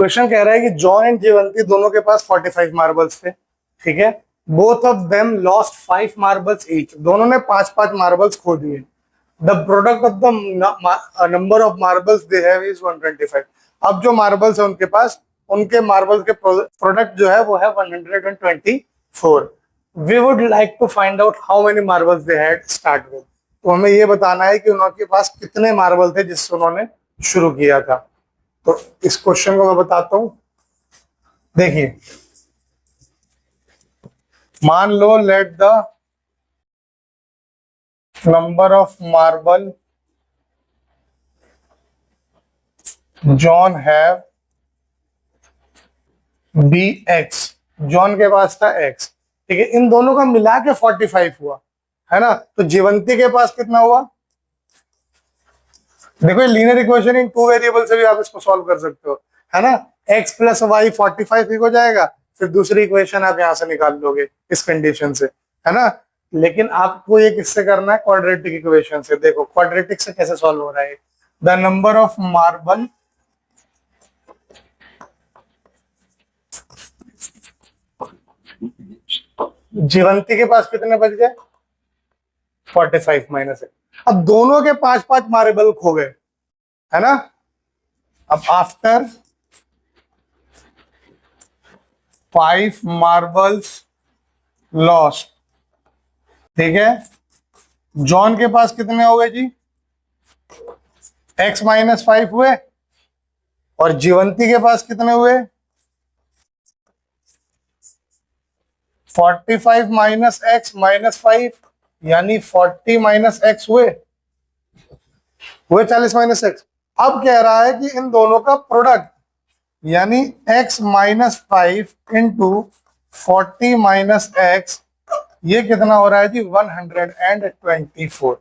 Question कह रहा है कि जॉन एंड जीवंती दोनों के पास 45 मार्बल्स थे, ठीक है। Both of them lost 5 marbles each, दोनों ने 5-5 मार्बल्स खो दिए। The product of the number of marbles they have is 125। अब जो मार्बल्स है उनके पास, उनके मार्बल के प्रोडक्ट जो है वो है 124। We would like to find out how many marbles they had start with. तो हमें ये बताना है कि उनके पास कितने मार्बल थे जिससे उन्होंने शुरू किया था। तो इस क्वेश्चन को मैं बताता हूं। देखिए, मान लो let the number of marble John have be X. John के पास था एक्स, ठीक है। इन दोनों का मिला के 45 हुआ, है ना। तो जीवंती के पास कितना हुआ? देखो, लीनियर इक्वेशन इन 2 वेरिएबल से भी आप इसको सॉल्व कर सकते हो, है ना। x प्लस वाई 45 ही हो जाएगा, फिर दूसरी इक्वेशन आप यहां से निकाल लोगे इस कंडीशन से, है ना। लेकिन आपको ये किससे करना है? क्वाड्रेटिक इक्वेशन से। देखो क्वाड्रेटिक से कैसे सॉल्व हो रहा है। द नंबर ऑफ मार्बल जीवंती के पास कितने बच गए? 45 माइनस है। अब दोनों के 5-5 मार्बल खो गए, है ना। अब आफ्टर 5 मार्बल्स लॉस्ट, ठीक है। जॉन के पास कितने हो गए जी? x माइनस 5 हुए। और जीवंती के पास कितने हुए? 45 माइनस x माइनस 5, यानी 40 माइनस x हुए 40 माइनस x। अब कह रहा है कि इन दोनों का प्रोडक्ट, यानी x minus 5 into 40 minus x, ये कितना हो रहा है जी? 124।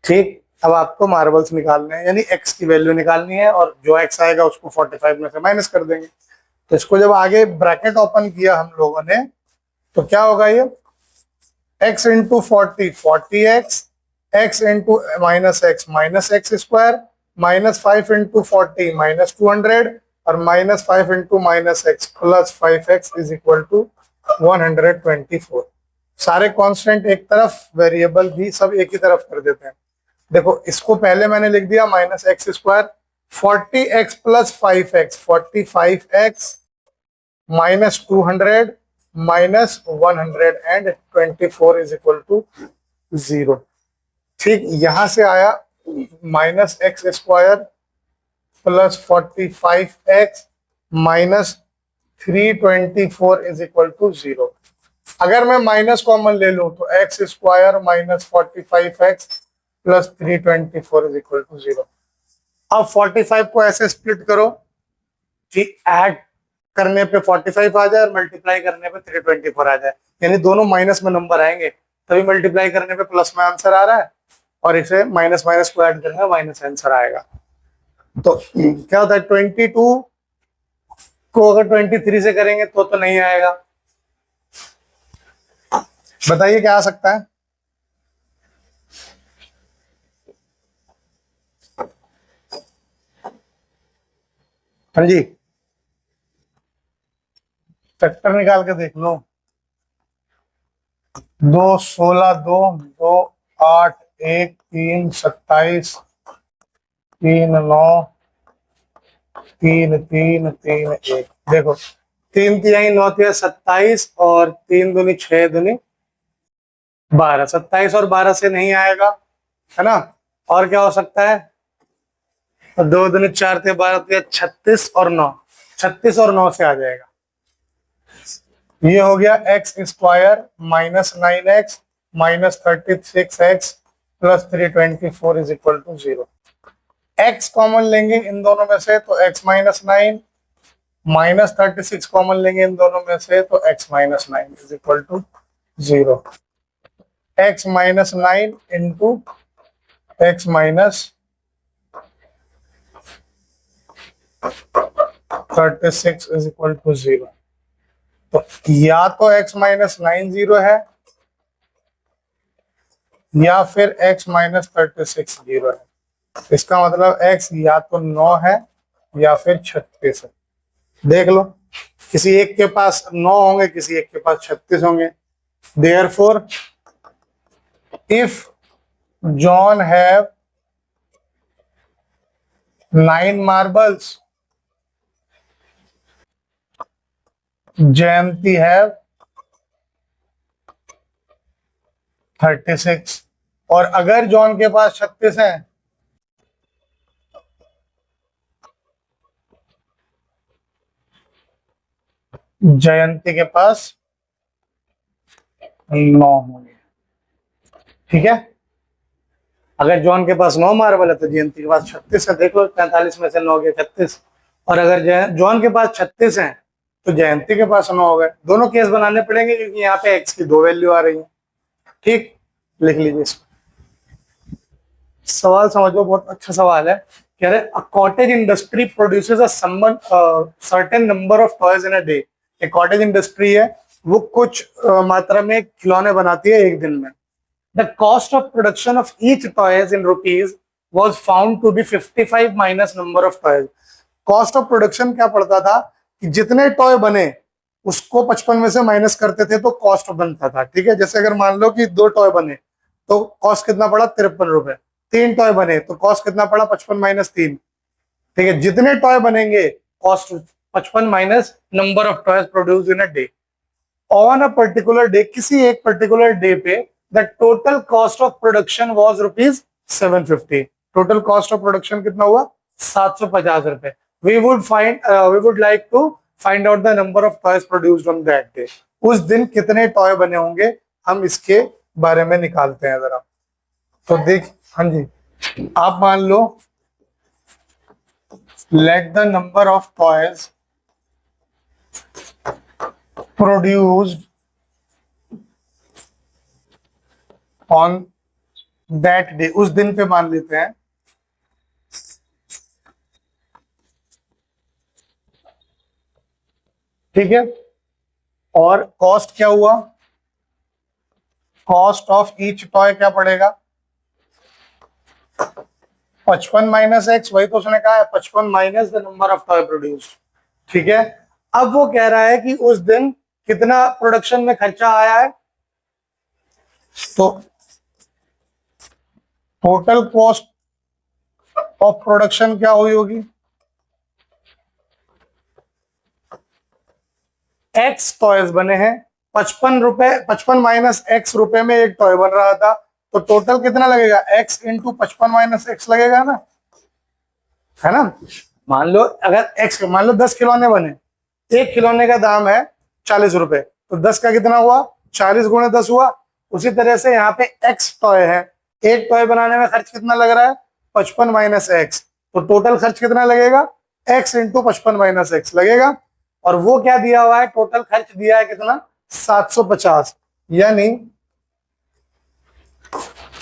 ठीक। अब आपको मार्बल्स निकालने हैं, यानी x की वैल्यू निकालनी है, और जो x आएगा उसको 45 में से माइनस कर देंगे। तो इसको जब आगे ब्रैकेट ओपन किया हम लोगों ने, तो क्या होगा? ये x into 40 40x, x into minus x square, minus 5 into 40 minus 200, और minus 5 into minus x plus 5x is equal to 124। सारे कांस्टेंट एक तरफ, वेरिएबल भी सब एक ही तरफ कर देते हैं। देखो, इसको पहले मैंने लिख दिया minus x square, 40x plus 5x 45x minus 200 minus 124 is equal to 0। ठीक, यहां से आया minus x square plus 45x minus 324 is equal to 0। अगर मैं माइनस कॉमन ले लूं तो x square minus 45x plus 324 is equal to 0। अब 45 को ऐसे स्प्लिट करो कि ऐड करने पे 45 आ जाए और मल्टीप्लाई करने पे 324 आ जाए, यानी दोनों माइनस में नंबर आएंगे, तभी मल्टीप्लाई करने पे प्लस में आंसर आ रहा है, और इसे माइनस माइनस को ऐड करने में माइनस आंसर आएगा। तो क्या होता है? 22 को अगर 23 से करेंगे तो नहीं आएगा। बताइए क्या आ सकता है? हाँ जी, फैक्टर निकाल के देख लो। 2 16 2 2 8 1 3 27 3 9 3 3 3 1। देखो, 3 तिहाई 9 तिहाई 27, और 3 दूनी 6 दूनी 12। 27 और 12 से नहीं आएगा, है ना। और क्या हो सकता है? 2 दूनी 4 थे 12 थे 36 और 9, 36 और 9 से आ जाएगा। ये हो गया x square minus 9x minus 36x plus 324 is equal to 0। x common लेंगे इन दोनों में से तो x माइनस 9, माइनस 36 कॉमन लेंगे इन दोनों में से तो x minus 9 is equal to 0। x minus 9 into x minus 36 is equal to 0। तो या तो x माइनस 9 0 है, या फिर x माइनस 36 0 है। इसका मतलब x या तो 9 है या फिर 36 है। देख लो, किसी एक के पास 9 होंगे, किसी एक के पास 36 होंगे। Therefore if John have 9 marbles, Jayanti have 36। और अगर जॉन के पास 36 है जयंती के पास 9 होंगे। ठीक है, अगर जॉन के पास 9 मार्बल है तो जयंती के पास 36 है। देख लो, 45 में से 9 के 36। और अगर जॉन के पास 36 है तो जयंती के पास 9 हो गए। दोनों केस बनाने पड़ेंगे क्योंकि यहाँ पे एक्स की 2 वैल्यू आ रही है। ठीक, लिख लीजिए इसको। सवाल समझो, बहुत अच्छा सवाल है। कह रहे a cottage industry produces a certain number of toys in a day. एक कॉटेज इंडस्ट्री है, वो कुछ मात्रा में खिलौने बनाती है एक दिन में। The cost of production of each toys in rupees was found to be 55 minus number of toys. Cost of production क्या पड़ता था कि जितने टॉय बने उसको 55 में से माइनस करते थे तो कॉस्ट बनता था। ठीक है, जैसे अगर मान लो कि 2 टॉय बने तो कॉस्ट कितना पड़ा, 53 रुपए। 3 टॉय बने तो कॉस्ट कितना पड़ा, 55 माइनस 3। ठीक है, जितने टॉय बनेंगे cost 55 minus number of toys produce in a day. On a particular day, किसी एक पर्टिकुलर डे पे the total cost of production was rupees 750. Total cost of production कितना हुआ, 750 रुपए। We would like to find out the number of toys produced on that day. उस दिन कितने toy बने होंगे, हम इसके बारे में निकालते हैं जरा। तो देख, हाँ जी, आप मान लो let the number of toys produced on that day, उस दिन पे मान लेते हैं। ठीक है, और कॉस्ट क्या हुआ, कॉस्ट ऑफ ईच टॉय क्या पड़ेगा, 55 माइनस एक्स, वही तो उसने कहा है, 55 minus the number of toy produced. ठीक है, अब वो कह रहा है कि उस दिन कितना प्रोडक्शन में खर्चा आया है, तो टोटल कॉस्ट ऑफ प्रोडक्शन क्या हुई होगी, एक्स टॉयज बने हैं, 55 रुपए, 55 माइनस एक्स रुपए में एक टॉय बन रहा था, तो टोटल कितना लगेगा, एक्स इंटू 55 माइनस एक्स लगेगा ना, है ना। मान लो अगर एक्स, मान लो 10 खिलौने बने, एक खिलौने का दाम है 40 रुपए, तो 10 का कितना हुआ, 40 गुणे 10 हुआ। उसी तरह से यहाँ पे एक्स टॉय है, एक टॉय बनाने में खर्च कितना लग रहा है, 55 माइनस एक्स, तो टोटल खर्च कितना लगेगा, एक्स इंटू 55 माइनस एक्स लगेगा। और वो क्या दिया हुआ है, टोटल खर्च दिया है कितना, 750, यानी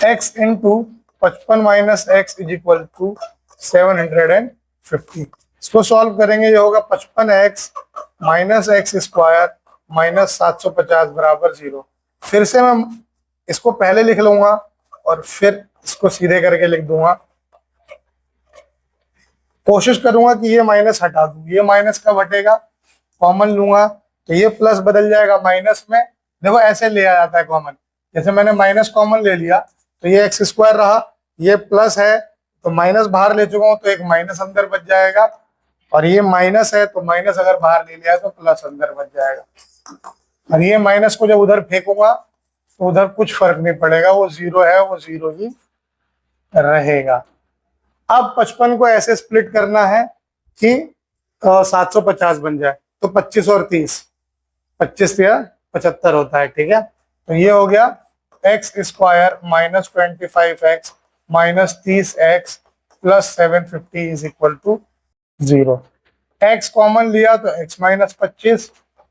x into 55 minus x is equal to 750। इसको सॉल्व करेंगे, ये होगा 55x minus x square minus 750 बराबर 0। फिर से मैं इसको पहले लिख लूंगा और फिर इसको सीधे करके लिख दूंगा। कोशिश करूंगा कि ये माइनस हटा दूं, ये माइनस कब हटेगा, कॉमन लूंगा तो ये प्लस बदल जाएगा माइनस में। देखो ऐसे लिया जाता है कॉमन, जैसे मैंने माइनस कॉमन ले लिया तो ये एक्स स्क्वायर रहा, ये प्लस है तो माइनस बाहर ले चुका हूं तो एक माइनस अंदर बच जाएगा, और ये माइनस है तो माइनस अगर बाहर ले लिया तो प्लस अंदर बच जाएगा। और ये माइनस को जब उधर फेंकूंगा तो उधर कुछ फर्क नहीं पड़ेगा, वो 0 है, वो 0 ही रहेगा। अब 55 को ऐसे स्प्लिट करना है कि 750 बन जाए, तो 25 और 30, 25 या 75 होता है। ठीक है, तो ये हो गया x square minus 25x minus 30x plus 750 is equal to 0। X common लिया तो x माइनस 25,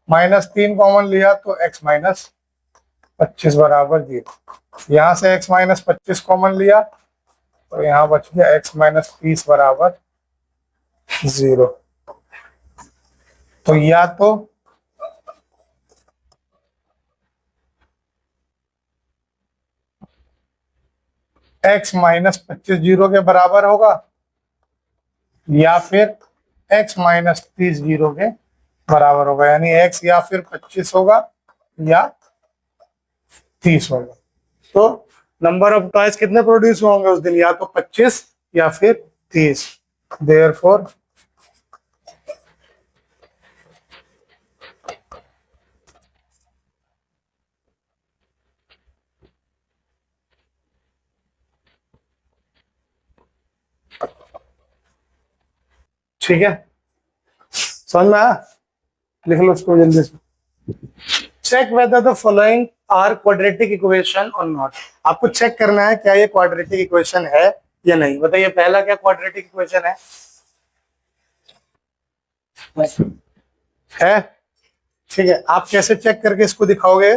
माइनस 3 कॉमन लिया तो x माइनस 25 बराबर 0। यहाँ से x माइनस 25 कॉमन लिया तो यहाँ बच गया x माइनस 30 बराबर 0। तो या तो x माइनस 25 0 के बराबर होगा, या फिर x माइनस 30 0 के बराबर होगा, यानी x या फिर 25 होगा या 30 होगा। तो नंबर ऑफ टॉयज कितने प्रोड्यूस होंगे उस दिन, या तो 25 या फिर 30। देयरफॉर ठीक है, समझ में आया? लिख लो इसको जल्दी से। Check whether the following are quadratic equation और नॉट। आपको चेक करना है क्या ये क्वाड्रेटिक इक्वेशन है या नहीं। बताइए पहला क्या क्वाड्रेटिक इक्वेशन है? ठीक है, आप कैसे चेक करके इसको दिखाओगे?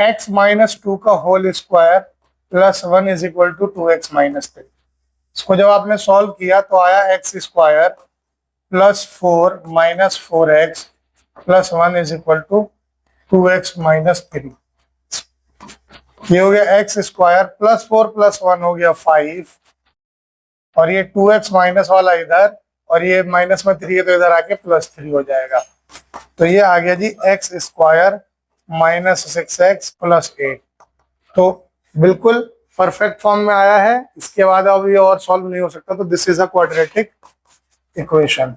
x माइनस 2 का whole square plus 1 is equal to 2x minus 3। इसको जब आपने सॉल्व किया तो आया x square plus 4 minus 4x plus 1 is equal to 2x minus 3। ये हो गया एक्स स्क्वायर प्लस 4 प्लस 1 हो गया 5, और ये 2x माइनस वाला इधर, और ये माइनस में 3 है तो इधर आके प्लस 3 हो जाएगा। तो ये आ गया जी X square minus 6x plus 8। तो बिल्कुल परफेक्ट फॉर्म में आया है। इसके बाद अब ये और सॉल्व नहीं हो सकता, तो this is a quadratic equation.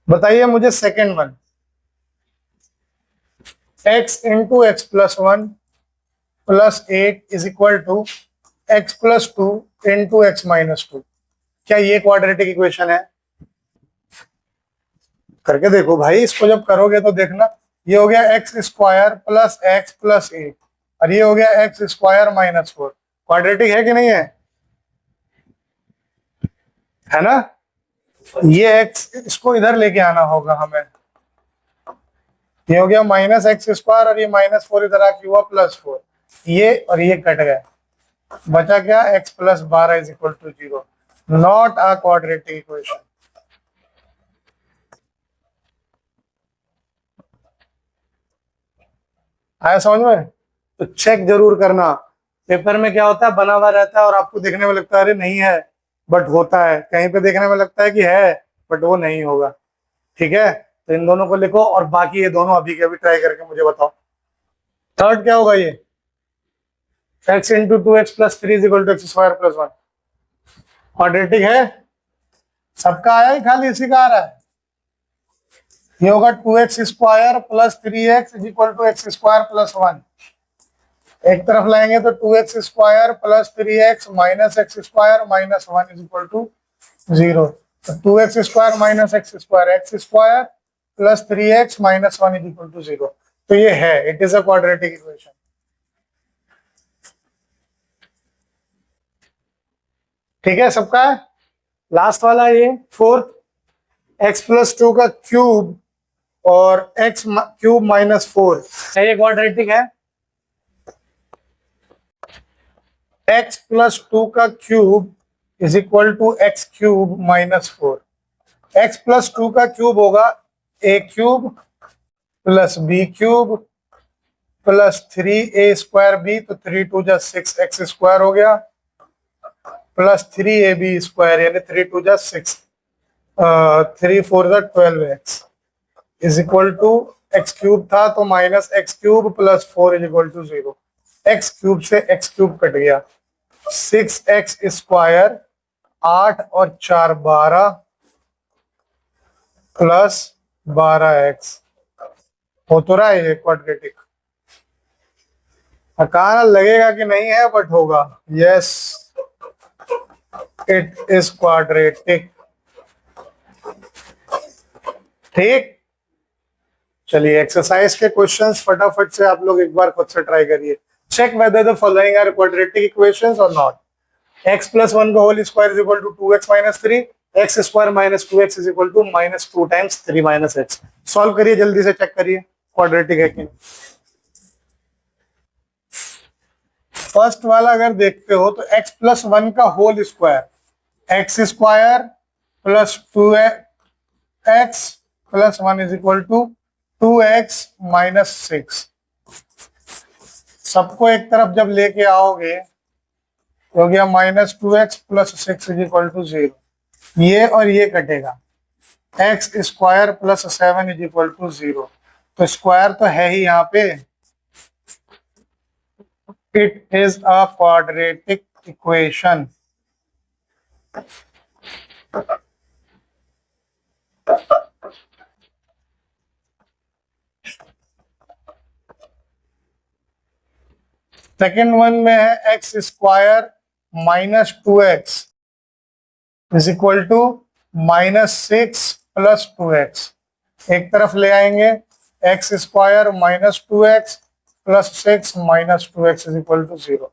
बताइए मुझे second one, x into x plus 1 plus 8 is equal to x plus 2 into x minus 2। क्या ये क्वाड्रेटिक इक्वेशन है? करके देखो भाई, इसको जब करोगे तो देखना, ये हो गया x square plus x plus 8, और ये हो गया एक्स स्क्वायर माइनस 4। क्वाड्रेटिक है कि नहीं है? है ना? ये एक्स इसको इधर लेके आना होगा हमें। ये हो गया माइनस एक्स स्क्वायर, और ये माइनस 4 इधर आके हुआ प्लस 4। ये और ये कट गए, बचा क्या? X plus 12 is equal to 0। Not a quadratic equation. आया समझ में? तो चेक जरूर करना। पेपर में क्या होता है, बना हुआ रहता है और आपको देखने में लगता है अरे नहीं है, बट होता है। कहीं पे देखने में लगता है कि है, बट वो नहीं होगा। ठीक है, तो इन दोनों को लिखो, और बाकी ये दोनों अभी के अभी ट्राई करके मुझे बताओ। थर्ड क्या होगा? ये x into 2x plus 3 is equal to x square plus 1। Quadratic है? सबका आया ही, खाली इसी का आ रहा है। ये होगा 2x square plus 3x is equal to x square plus 1। एक तरफ लाएंगे तो 2x square plus 3x minus x square minus 1 is equal to 0। तो 2x square minus x square plus 3x minus 1 is equal to 0। तो ये है, it is a quadratic equation. ठीक है सबका? लास्ट वाला ये फोर्थ, x प्लस 2 का क्यूब और x क्यूब माइनस 4, ये क्वाड्रेटिक है? x प्लस 2 का cube is equal to x cube minus 4। x plus 2 का क्यूब होगा a cube plus b cube plus 3a square b, तो 3 2 जा 6x स्क्वायर हो गया, प्लस 3ab स्क्वायर, यानी 3 2 जा 6, 3 4 जा 12x is equal to x cube था तो minus x cube plus 4 is equal to 0। X cube से एक्स क्यूब कट गया, 6x स्क्वायर 8 और 4 12 प्लस 12x। हो तो रहा है ये क्वाड्रेटिक। कहना लगेगा कि नहीं है, बट होगा। Yes, it is quadratic. ठीक, चलिए एक्सरसाइज के क्वेश्चंस फटाफट से आप लोग एक बार खुद से ट्राई करिए। Check whether the following are quadratic equations और नॉट। x प्लस 1 का whole square is equal to 2x minus 3, x square minus 2x is equal to minus 2 times 3 minus x. Solve करिए, जल्दी से चेक करिए quadratic है कि नहीं। First वाला अगर देखते हो तो x प्लस 1 का whole square, x square plus 2x plus 1 is equal to 2x minus 6। सबको एक तरफ जब लेके आओगे तो हो गया -2x plus 6 is equal to 0। ये और ये कटेगा, x square plus 7 is equal to 0। तो स्क्वायर तो है ही यहाँ पे, it is a quadratic equation. Second one में है x square -2x is equal to -6 plus 2x। एक तरफ ले आएंगे, x square -2x plus 6 -2x is equal to 0।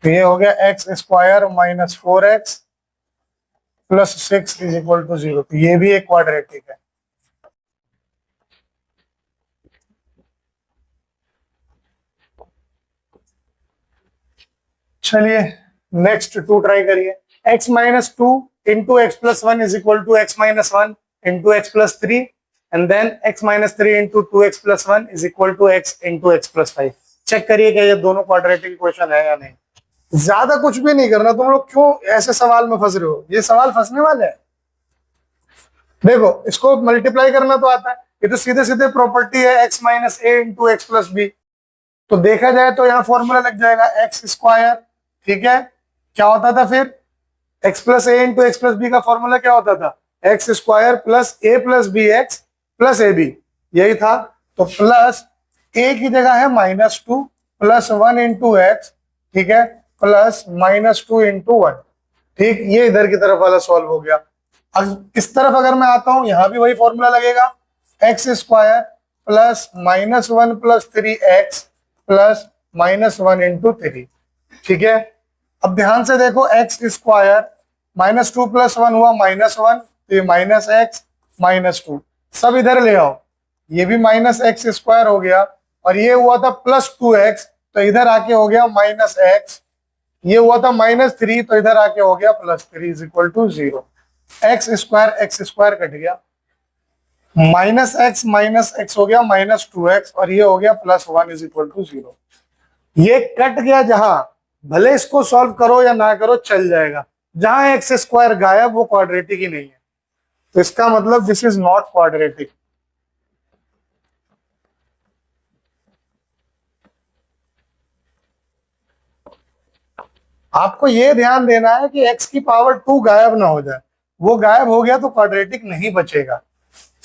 तो ये हो गया x square -4x plus 6 is equal to 0। तो ये भी एक क्वाड्रेटिक है। चलिए नेक्स्ट 2 ट्राई करिए। x -2 into x plus 1 is equal to x -1 into x plus 3 and then x -3 into 2x plus 1 is equal to x into x plus 5। Check करिए क्या ये दोनों क्वाड्रेटिक इक्वेशन है या नहीं। ज्यादा कुछ भी नहीं करना, तुम लोग क्यों ऐसे सवाल में फंस रहे हो, ये सवाल फंसने वाले है। देखो इसको मल्टीप्लाई करना तो आता है, ये तो सीधे सीधे प्रॉपर्टी है x -a into x plus b. तो देखा जाए तो यहाँ फॉर्मूला लग जाएगा एक्स स्क्वायर, ठीक है। क्या होता था फिर, x plus a into x plus b का फॉर्मूला क्या होता था, x square plus a plus b x plus a b, यही था। तो प्लस ए की जगह है -2 प्लस 1 इंटू एक्स, ठीक है, प्लस -2 इंटू 1, ठीक। ये इधर की तरफ वाला सॉल्व हो गया। अब इस तरफ अगर मैं आता हूं, यहां भी वही फॉर्मूला लगेगा, x square plus -1 plus 3x plus -1 into 3, ठीक है। अब ध्यान से देखो, एक्स स्क्वायर -2 प्लस 1 हुआ -1, तो ये -x -2 सब इधर ले आओ, ये भी -x स्क्वायर हो गया, और ये हुआ था +2x तो इधर आके हो गया -x, ये हुआ था -3 तो इधर आके हो गया +3 is equal to 0। X square cut गया, -x हो गया -2x और ये हो गया +1 इज इक्वल टू 0। ये कट गया, जहां भले इसको सॉल्व करो या ना करो चल जाएगा, जहां एक्स स्क्वायर गायब वो क्वाड्रेटिक ही नहीं है। तो इसका मतलब दिस इज नॉट क्वाड्रेटिक। आपको ये ध्यान देना है कि x की पावर 2 गायब ना हो जाए, वो गायब हो गया तो क्वाड्रेटिक नहीं बचेगा।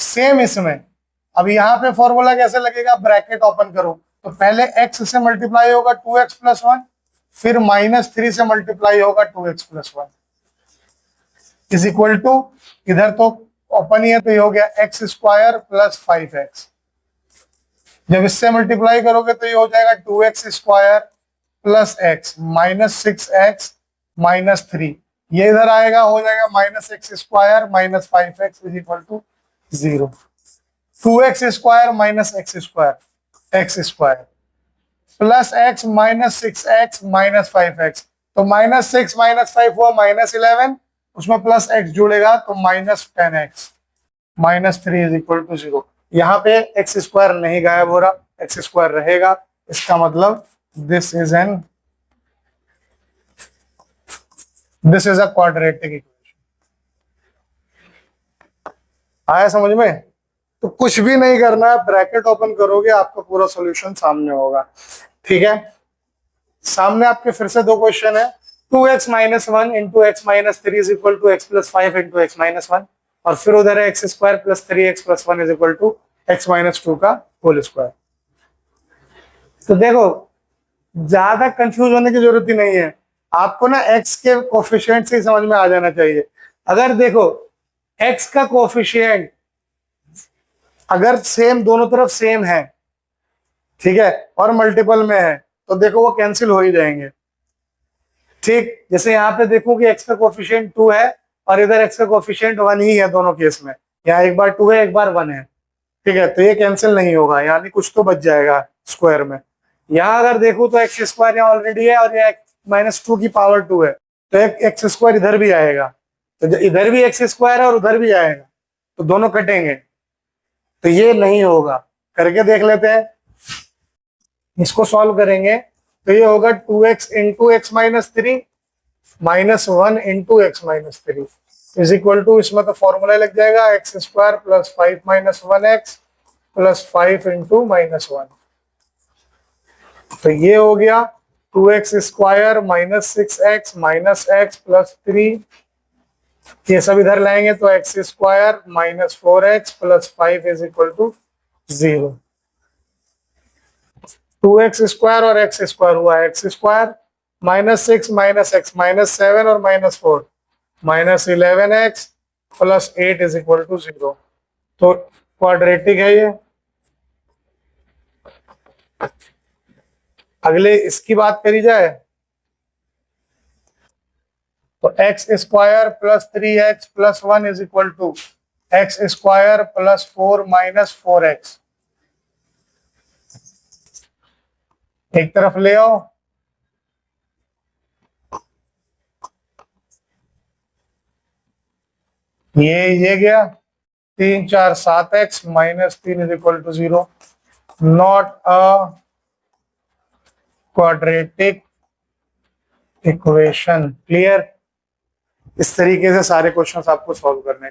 सेम इसमें, अब यहाँ पे फॉर्मूला कैसे लगेगा, ब्रैकेट ओपन करो तो पहले x से मल्टीप्लाई होगा 2x प्लस 1, फिर -3 से मल्टीप्लाई होगा 2x plus 1 is equal to, इधर तो ओपन ही है तो ये हो गया एक्स स्क्वायर प्लस 5x। जब इससे मल्टीप्लाई करोगे तो ये हो जाएगा 2x square plus x -6x -3, ये इधर आएगा हो जाएगा -x square -5x is equal to 0। 2x square -x square x square plus x -6x -5x, तो -6 -5 हुआ -11, उसमें प्लस x जुड़ेगा तो -10x -3 इज इक्वल टू 0। यहाँ पे x स्क्वायर नहीं गायब हो रहा, x स्क्वायर रहेगा, इसका मतलब this is a quadratic equation. आया समझ में? तो कुछ भी नहीं करना है, ब्रैकेट ओपन करोगे आपका पूरा सॉल्यूशन सामने होगा, ठीक है। सामने आपके फिर से दो क्वेश्चन है, 2x -1 into x -3 is equal to x plus 5 into x -1, और फिर उधर है x square plus 3x plus 1 is equal to x -2 का होल स्क्वायर। तो देखो ज्यादा कंफ्यूज होने की जरूरत ही नहीं है, आपको ना x के कोफिशिएंट से ही समझ में आ जाना चाहिए। अगर देखो x का कोफिशिएंट अगर सेम, दोनों तरफ सेम है, ठीक है, और मल्टीपल में है, तो देखो वो कैंसिल हो ही जाएंगे, ठीक। जैसे यहाँ पे देखो कि x का कोफिशिएंट 2 है और इधर x का कोफिशिएंट 1 ही है दोनों केस में, यहाँ एक बार 2 है एक बार 1 है, ठीक है, तो ये कैंसिल नहीं होगा, यानी कुछ तो बच जाएगा स्क्वायर में। यहाँ अगर देखो तो एक्स स्क्वायर यहाँ ऑलरेडी है और ये -2 की पावर 2 है, तो एक एक्स स्क्वायर इधर भी आएगा, तो इधर भी एक्स स्क्वायर है और उधर भी आएगा, तो दोनों कटेंगे, तो ये नहीं होगा। करके देख लेते हैं, इसको सॉल्व करेंगे तो ये होगा 2x into x minus three minus 1 into x minus three is equal to, इसमें तो फॉर्मूला लग जाएगा x square plus 5 minus 1x plus 5 into minus 1। तो ये हो गया 2x square minus 6x minus x plus 3, ये सब इधर लाएंगे तो x square minus 4x plus 5 is equal to 0। 2x स्क्वायर और एक्स स्क्वायर हुआ x square minus 6 minus x minus 7 और minus 4 minus 11x plus 8 is equal to 0। तो क्वाड्रेटिक है ये। अगले इसकी बात करी जाए तो x square plus 3x plus 1 is equal to x square plus 4 minus 4x। एक तरफ ले आओ, ये गया 3 4 7x minus 3 is equal to 0। Not a quadratic equation. Clear? इस तरीके से सारे क्वेश्चंस आपको सॉल्व करने हैं।